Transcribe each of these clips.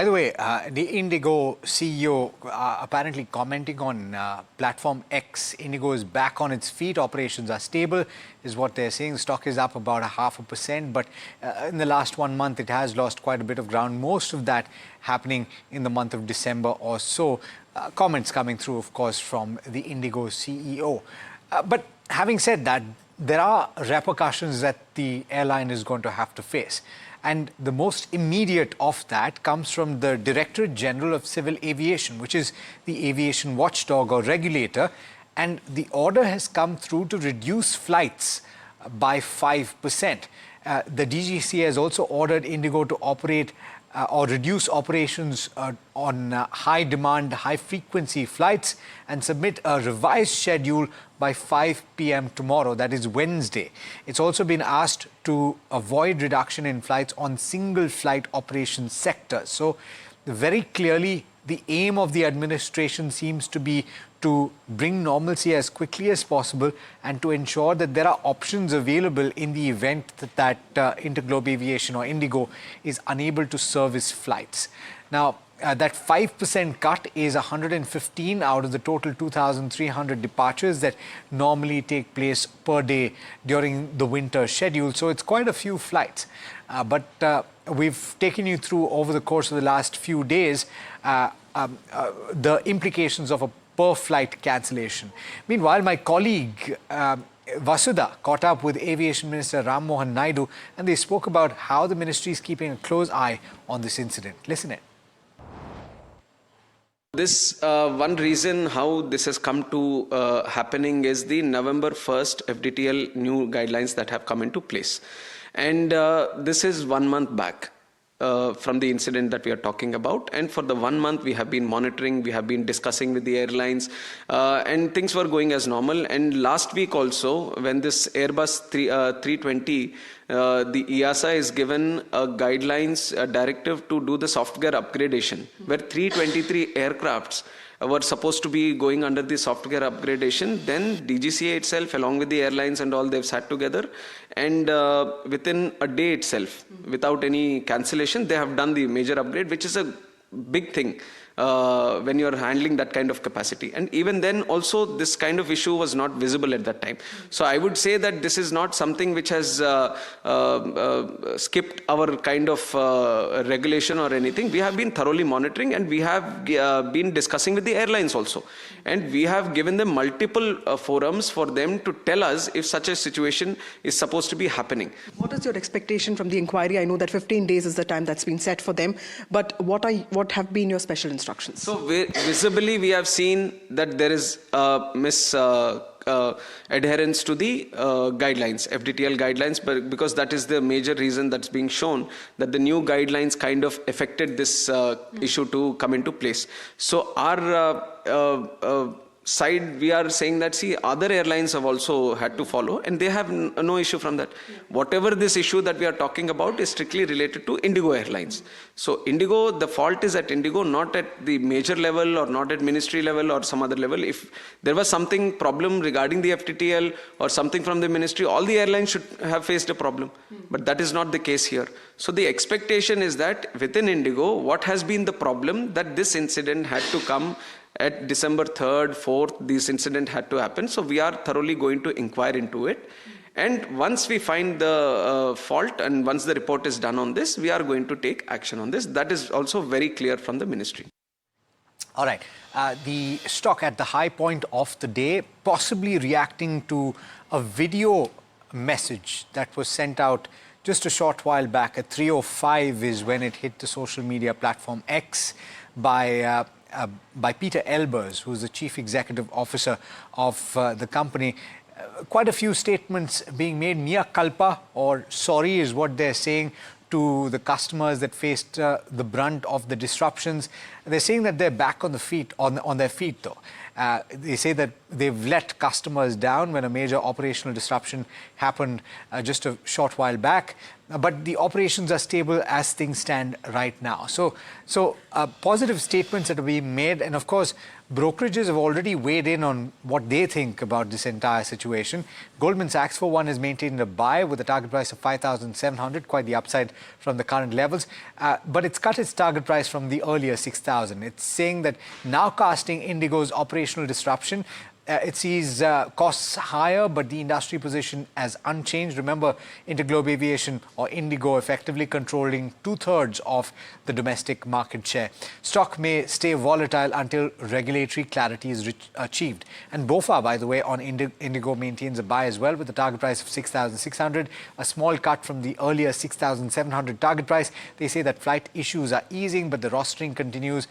By the way, the Indigo CEO apparently commenting on platform X. Indigo is back on its feet. Operations are stable, is what they're saying. The stock is up about 0.5%, but in the last 1 month, it has lost quite a bit of ground. Most of that happening in the month of December or so. Comments coming through, of course, from the Indigo CEO. But having said that, there are repercussions that the airline is going to have to face. And the most immediate of that comes from the Directorate General of Civil Aviation, which is the aviation watchdog or regulator. And the order has come through to reduce flights by 5%. The DGCA has also ordered Indigo to operate or reduce operations on high demand, high frequency flights and submit a revised schedule by 5 p.m. tomorrow, that is Wednesday. It's also been asked to avoid reduction in flights on single flight operation sectors. So very clearly, the aim of the administration seems to be to bring normalcy as quickly as possible and to ensure that there are options available in the event that Interglobe Aviation or Indigo is unable to service flights. Now, that 5% cut is 115 out of the total 2,300 departures that normally take place per day during the winter schedule. So it's quite a few flights. But we've taken you through over the course of the last few days the implications of a per flight cancellation. Meanwhile, my colleague Vasudha caught up with Aviation Minister Ram Mohan Naidu and they spoke about how the ministry is keeping a close eye on this incident. Listen in. This one reason how this has come to happening is the November 1st FDTL new guidelines that have come into place. And this is 1 month back from the incident that we are talking about. And for the 1 month, we have been monitoring, we have been discussing with the airlines, and things were going as normal. And last week also, when this Airbus 320, the EASA is given a guidelines, a directive to do the software upgradation, where 323 aircrafts were supposed to be going under the software upgradation. Then DGCA itself, along with the airlines and all, they've sat together and within a day itself, without any cancellation, they have done the major upgrade, which is a big thing when you're handling that kind of capacity. And even then also this kind of issue was not visible at that time. So I would say that this is not something which has skipped our kind of regulation or anything. We have been thoroughly monitoring and we have been discussing with the airlines also. And we have given them multiple forums for them to tell us if such a situation is supposed to be happening. What is your expectation from the inquiry? I know that 15 days is the time that's been set for them, but what have been your special instructions? So visibly we have seen that there is adherence to the guidelines, FDTL guidelines, but because that is the major reason that's being shown, that the new guidelines kind of affected this issue to come into place. So our side, we are saying that, see, other airlines have also had to follow and they have no issue from that. Whatever this issue that we are talking about is strictly related to Indigo Airlines. So Indigo, the fault is at Indigo, not at the major level or not at ministry level or some other level. If there was something problem regarding the FTTL or something from the ministry, all the airlines should have faced a problem. But that is not the case here. So the expectation is that within Indigo, what has been the problem, that this incident had to come at December 3rd, 4th, this incident had to happen. So we are thoroughly going to inquire into it. And once we find the fault and once the report is done on this, we are going to take action on this. That is also very clear from the ministry. All right. The stock at the high point of the day, possibly reacting to a video message that was sent out just a short while back at 3:05 is when it hit the social media platform X by Peter Elbers, who's the Chief Executive Officer of the company. Quite a few statements being made. Mea culpa, or sorry, is what they're saying to the customers that faced the brunt of the disruptions. They're saying that they're back on the feet, on their feet though. They say that they've let customers down when a major operational disruption happened just a short while back. But the operations are stable as things stand right now. So positive statements that are being made. And of course, brokerages have already weighed in on what they think about this entire situation. Goldman Sachs, for one, has maintained a buy with a target price of 5,700, quite the upside from the current levels. But it's cut its target price from the earlier 6,000. It's saying that now casting Indigo's operational disruption, it sees costs higher, but the industry position as unchanged. Remember, Interglobe Aviation, or Indigo, effectively controlling 2/3 of the domestic market share. Stock may stay volatile until regulatory clarity is achieved. And BOFA, by the way, on Indigo maintains a buy as well with a target price of 6,600, a small cut from the earlier 6,700 target price. They say that flight issues are easing, but the rostering continues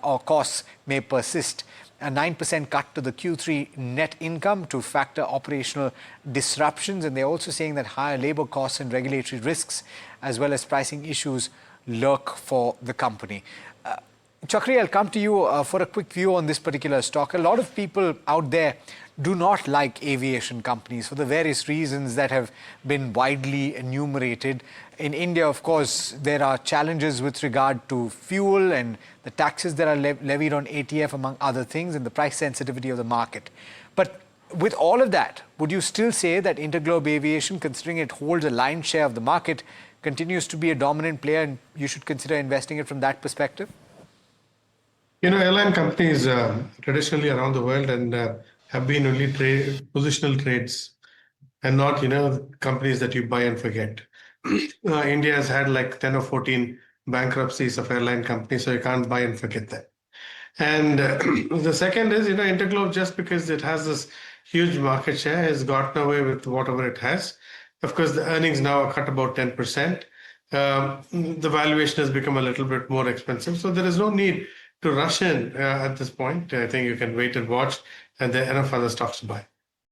or costs may persist. A 9% cut to the Q3 net income to factor operational disruptions. And they're also saying that higher labor costs and regulatory risks, as well as pricing issues, lurk for the company. Chakri, I'll come to you for a quick view on this particular stock. A lot of people out there do not like aviation companies for the various reasons that have been widely enumerated. In India, of course, there are challenges with regard to fuel and the taxes that are levied on ATF, among other things, and the price sensitivity of the market. But with all of that, would you still say that Interglobe Aviation, considering it holds a lion's share of the market, continues to be a dominant player and you should consider investing it from that perspective? Airline companies traditionally around the world and have been only positional trades and not, companies that you buy and forget. India has had like 10 or 14 bankruptcies of airline companies, so you can't buy and forget that. And the second is, Interglobe, just because it has this huge market share, has gotten away with whatever it has. Of course, the earnings now are cut about 10%. The valuation has become a little bit more expensive. So there is no need to rush in at this point. I think you can wait and watch, and there are enough other stocks to buy.